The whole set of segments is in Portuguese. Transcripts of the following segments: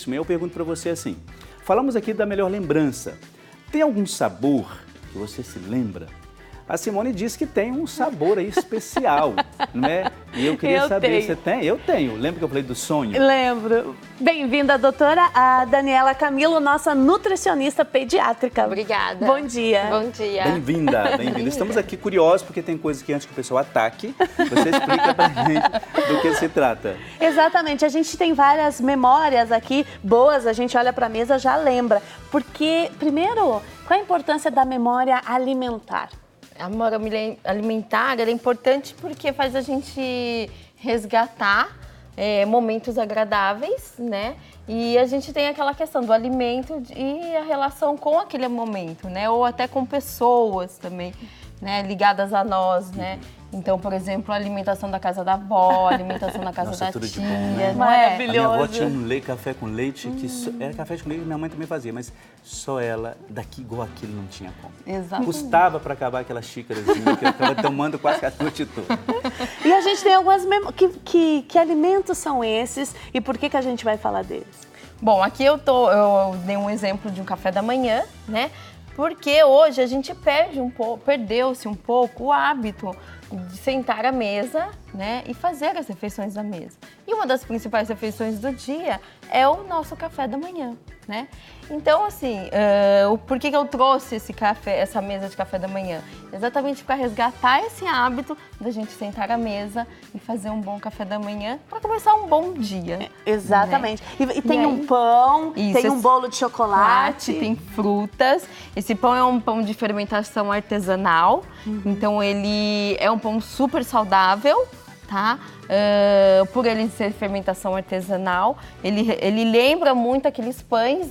Eu pergunto para você assim, falamos aqui da melhor lembrança. Tem algum sabor que você se lembra? A Simone disse que tem um sabor aí especial, não é? E eu queria saber, você tem? Eu tenho. Lembra que eu falei do sonho? Lembro. Bem-vinda, doutora, a Daniela Camilo, nossa nutricionista pediátrica. Obrigada. Bom dia. Bom dia. Bem-vinda, bem-vinda. Estamos aqui curiosos porque tem coisas que antes que o pessoal ataque, você explica pra gente do que se trata. Exatamente, a gente tem várias memórias aqui boas, a gente olha para a mesa já lembra. Porque, primeiro, qual a importância da memória alimentar? A memória alimentar é importante porque faz a gente resgatar momentos agradáveis, né? E a gente tem aquela questão do alimento e a relação com aquele momento, né? Ou até com pessoas também, né? Ligadas a nós, né? Então, por exemplo, a alimentação da casa da avó, a alimentação da casa da tudo de tia, bom, né? não é? A minha avó tinha um café com leite, que era café com leite que minha mãe também fazia, mas só ela, daqui igual aquilo, não tinha como. Exatamente. Custava para acabar aquela xícarazinha que eu estava tomando quase a noite toda. E a gente tem algumas memórias. Que alimentos são esses e por que a gente vai falar deles? Bom, aqui eu dei um exemplo de um café da manhã, né? Porque hoje a gente perdeu-se um pouco o hábito de sentar à mesa, né, e fazer as refeições da mesa. E uma das principais refeições do dia é o nosso café da manhã, né? Então, assim, por que eu trouxe essa mesa de café da manhã? Exatamente para resgatar esse hábito da gente sentar à mesa e fazer um bom café da manhã para começar um bom dia. Exatamente. Né? E tem um pão, tem um bolo de chocolate. Tem frutas. Esse pão é um pão de fermentação artesanal. Então, ele é um pão super saudável, tá? Por ele ser fermentação artesanal, ele lembra muito aqueles pães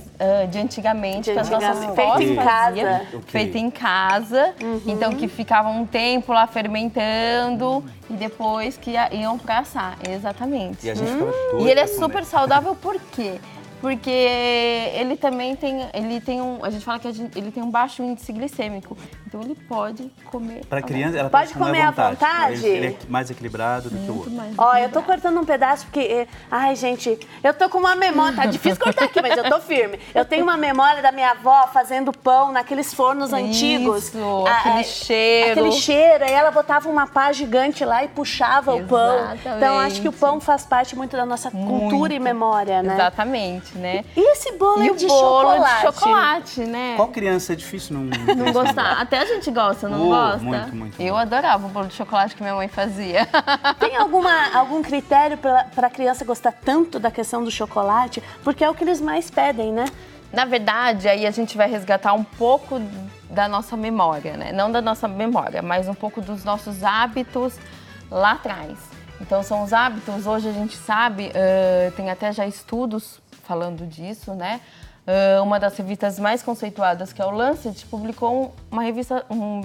de antigamente, que as nossas avós faziam, feito em casa, então que ficavam um tempo lá fermentando e depois que iam para assar, exatamente. E a gente ficava doido. E ele é super saudável, por quê? Porque ele também tem a gente fala que ele tem um baixo índice glicêmico, então ele pode comer. Para criança, ela pode comer à vontade. Ele é mais equilibrado do que o outro. Ó, eu tô cortando um pedaço porque, ai, gente, eu tô com uma memória, tá difícil cortar aqui, mas eu tô firme. Eu tenho uma memória da minha avó fazendo pão naqueles fornos antigos. Aquele cheiro. Aquele cheiro, aí ela botava uma pá gigante lá e puxava o pão. Então, acho que o pão faz parte muito da nossa cultura e memória, né? Exatamente. Né? E esse bolo de chocolate, né? Qual criança é difícil não gostar? Até a gente gosta, não gosta? Muito. Eu adorava o bolo de chocolate que minha mãe fazia. Tem algum critério para a criança gostar tanto da questão do chocolate? Porque é o que eles mais pedem, né? Na verdade, aí a gente vai resgatar um pouco da nossa memória, né? Não da nossa memória, mas um pouco dos nossos hábitos lá atrás. Então, são os hábitos, hoje a gente sabe, tem até já estudos falando disso, né? Uma das revistas mais conceituadas, que é o Lancet, publicou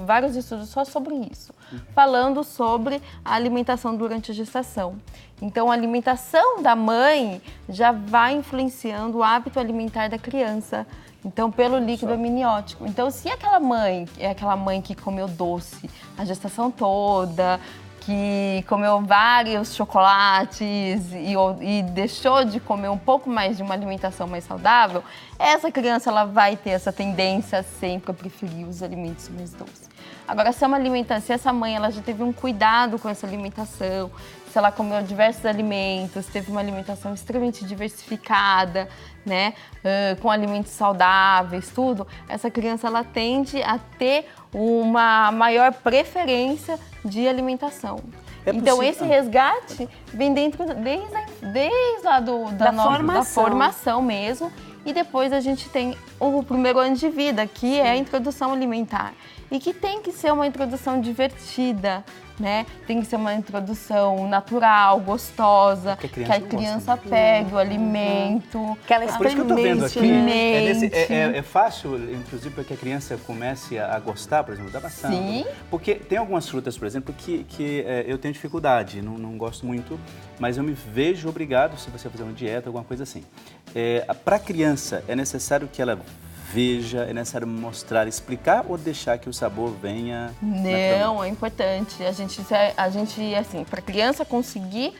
vários estudos só sobre isso, falando sobre a alimentação durante a gestação. Então, a alimentação da mãe já vai influenciando o hábito alimentar da criança. Então, pelo líquido amniótico. Então, se aquela mãe é aquela mãe que comeu doce a gestação toda, que comeu vários chocolates e deixou de comer um pouco mais de uma alimentação mais saudável, essa criança ela vai ter essa tendência sempre a preferir os alimentos mais doces. Agora, se essa mãe ela já teve um cuidado com essa alimentação, se ela comeu diversos alimentos, teve uma alimentação extremamente diversificada, né, com alimentos saudáveis, tudo, essa criança ela tende a ter uma maior preferência de alimentação. Então, esse resgate vem desde lá da formação mesmo. E depois a gente tem o primeiro ano de vida, que é a introdução alimentar. E que tem que ser uma introdução divertida, né? Tem que ser uma introdução natural, gostosa, que a criança pegue o alimento, que ela experimente. É fácil, inclusive, para que a criança comece a gostar, por exemplo, da maçã. Sim. Porque tem algumas frutas, por exemplo, que eu tenho dificuldade, não gosto muito, mas eu me vejo obrigado, se você fazer uma dieta, alguma coisa assim. Para a criança, é necessário que ela veja, é necessário mostrar, explicar ou deixar que o sabor venha? Não, é importante. A gente assim, para a criança conseguir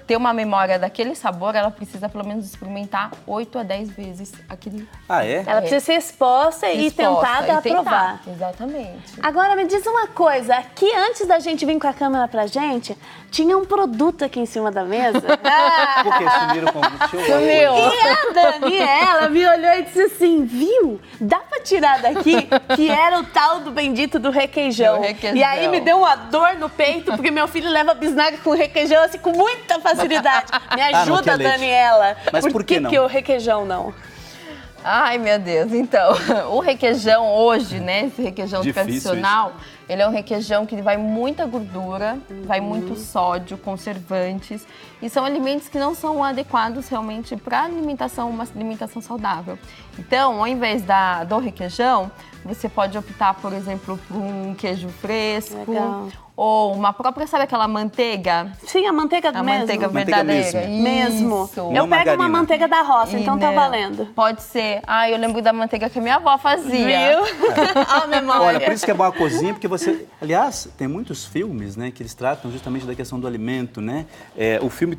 ter uma memória daquele sabor, ela precisa pelo menos experimentar 8 a 10 vezes aquele. Ah, é? Ela precisa ser exposta e tentada a provar. Exatamente. Agora me diz uma coisa, aqui antes da gente vir com a câmera pra gente, tinha um produto aqui em cima da mesa. Porque sumiram com o Sumiu. E a Daniela me olhou e disse assim, viu? Dá pra tirar daqui? Que era o tal do bendito do requeijão. E aí me deu uma dor no peito, porque meu filho leva bisnaga com requeijão assim com muita facilidade. Me ajuda, não, Daniela. Mas por que não? Que o requeijão não? Ai, meu Deus. Então, o requeijão hoje, né, esse requeijão tradicional, ele é um requeijão que vai muita gordura, vai muito sódio, conservantes, e são alimentos que não são adequados realmente para alimentação, uma alimentação saudável. Então, ao invés do requeijão, você pode optar, por exemplo, por um queijo fresco. Legal. Ou uma própria, sabe aquela manteiga? Sim, a manteiga mesmo. A manteiga verdadeira. Mesmo. Isso. Eu pego uma manteiga da roça, então tá valendo. Pode ser. Ah, eu lembro da manteiga que a minha avó fazia. Viu? Ó, a memória. Olha, por isso que é boa a cozinha, porque você... Aliás, tem muitos filmes, né, que eles tratam justamente da questão do alimento, né?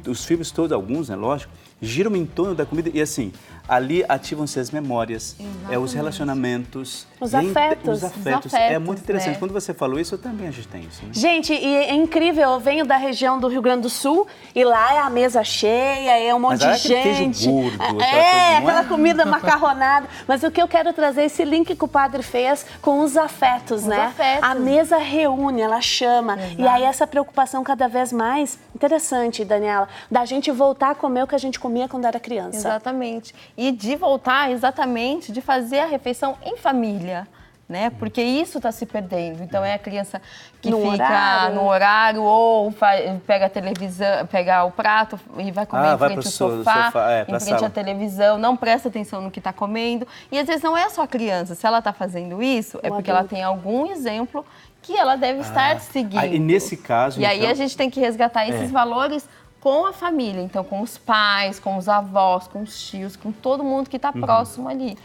Os filmes todos, alguns, né, lógico, giram em torno da comida e assim, ali ativam-se as memórias, os relacionamentos. Os afetos. Os afetos. É muito interessante. Né? Quando você falou isso, eu também a gente tem isso. Né? Gente, e é incrível, eu venho da região do Rio Grande do Sul e lá é a mesa cheia, é um monte de gente. Queijo gordo, aquela comida macarronada. Mas o que eu quero trazer é esse link que o padre fez com os afetos, né? Afetos. A mesa reúne, ela chama. Exato. E aí essa preocupação cada vez mais interessante, Daniela, da gente voltar a comer o que a gente comia quando era criança. Exatamente. E de voltar, exatamente, de fazer a refeição em família, né? Porque isso está se perdendo. Então é a criança que fica no horário ou pega a televisão, pega o prato e vai comer em frente ao sofá, em frente à televisão, não presta atenção no que está comendo. E às vezes não é só a criança. Se ela está fazendo isso, é porque ela tem algum exemplo que ela deve estar seguindo. E nesse caso, e aí a gente tem que resgatar esses valores com a família, então com os pais, com os avós, com os tios, com todo mundo que está próximo ali.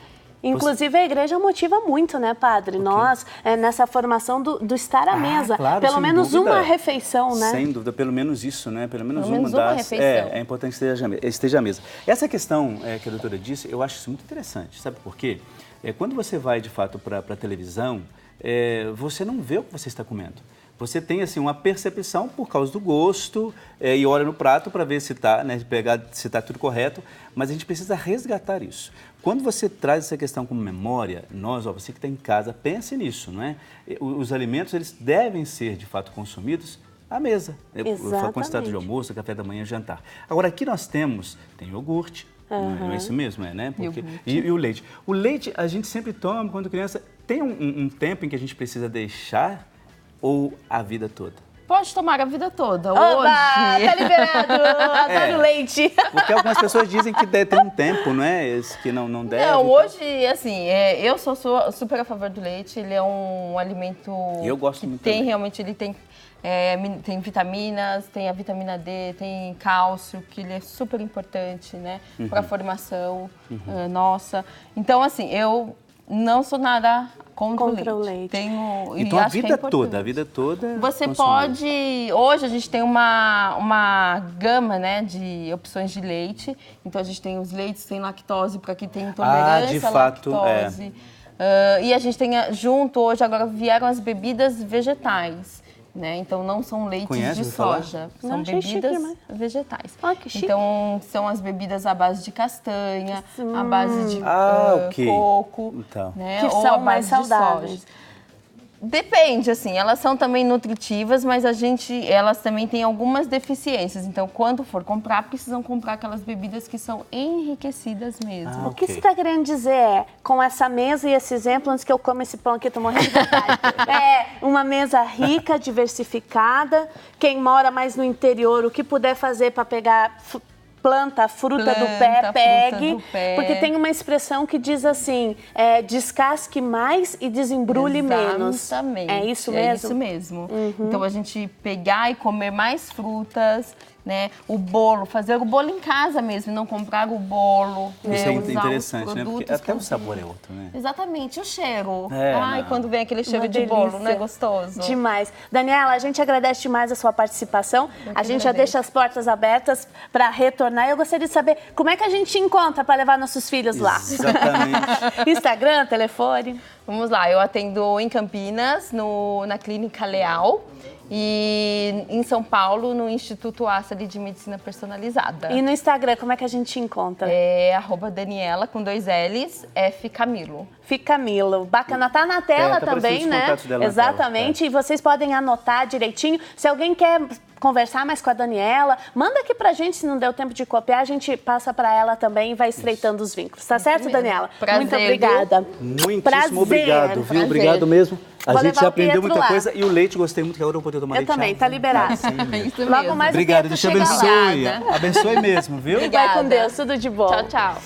Inclusive, a igreja motiva muito, né, padre? Nós, nessa formação do estar à mesa. Claro, pelo menos dúvida, uma refeição, né? Sem dúvida, pelo menos isso, né? Pelo menos uma das... refeição. É importante que esteja à mesa. Essa questão que a doutora disse, eu acho isso muito interessante. Sabe por quê? Quando você vai, de fato, para a televisão, você não vê o que você está comendo. Você tem assim uma percepção por causa do gosto e olha no prato para ver se está, né, se está tudo correto, mas a gente precisa resgatar isso. Quando você traz essa questão como memória, você que está em casa, pense nisso, não é? Os alimentos eles devem ser de fato consumidos à mesa, com estado de almoço, café da manhã, jantar. Agora aqui nós tem iogurte. Não é isso mesmo, né? E o leite. O leite a gente sempre toma quando criança. Tem um tempo em que a gente precisa deixar ou a vida toda? Pode tomar a vida toda. Oba, hoje. tá liberado. Adoro leite. Porque algumas pessoas dizem que tem um tempo, não é? Que não deve. Não, hoje, assim, eu sou super a favor do leite. Ele é um alimento eu gosto que muito tem também. realmente, ele tem vitaminas, tem a vitamina D, tem cálcio, que ele é super importante, né? Para a formação nossa. Então, assim, eu não sou nada contra o leite. Então a vida toda. Você pode. Hoje a gente tem uma gama, né, de opções de leite. Então a gente tem os leites sem lactose para quem tem intolerância à lactose. E a gente tem junto hoje agora vieram as bebidas vegetais. Né? Então não são leites de soja, são bebidas vegetais. Que chique. Então são as bebidas à base de castanha, à base de coco, né? Que ou são à base mais saudáveis. de soja. Depende, assim, elas são também nutritivas, mas elas também têm algumas deficiências. Então, quando for comprar, precisam comprar aquelas bebidas que são enriquecidas mesmo. O que você está querendo dizer com essa mesa e esse exemplo, antes que eu coma esse pão aqui, eu tô morrendo de vontade. Uma mesa rica, diversificada. Quem mora mais no interior, o que puder fazer para pegar planta, fruta do pé, pegue, porque tem uma expressão que diz assim, descasque mais e desembrulhe menos. Exatamente. É isso mesmo? É isso mesmo. Então, a gente pegar e comer mais frutas, né? O bolo, fazer o bolo em casa mesmo, não comprar o bolo. Isso é usar interessante, os né? Porque produtos até o sabor é outro, né? Exatamente, o cheiro. Não. Quando vem aquele cheiro Uma de bolo, delícia. não é gostoso? Demais. Daniela, a gente agradece demais a sua participação. A gente já agradeço. deixa as portas abertas para retornar. Eu gostaria de saber como é que a gente encontra para levar nossos filhos lá. Exatamente. Instagram, telefone. Vamos lá, eu atendo em Campinas, na Clínica Leal, e em São Paulo, no Instituto Assali de Medicina Personalizada. E no Instagram, como é que a gente encontra? É @Daniela, com 2 L's, F Camilo. Camilo. Bacana, tá na tela tá também, aparecendo os né? contatos dela na Exatamente. tela, E vocês podem anotar direitinho. Se alguém quer conversar mais com a Daniela, manda aqui pra gente, se não deu tempo de copiar, a gente passa pra ela também e vai estreitando os vínculos. Tá certo, mesmo. Daniela? Prazer, Muito obrigada. Muitíssimo obrigado, viu? prazer. Obrigado mesmo. A Vou gente levar já o aprendeu Pietro muita lá. coisa e o leite gostei muito, que agora eu vou poder tomar Eu leite. também, tá liberado. Isso Logo mesmo. mais Obrigado, o Deus Pietro te chega lá. abençoe. Abençoe mesmo, viu? Vai com Deus, tudo de bom. Tchau, tchau.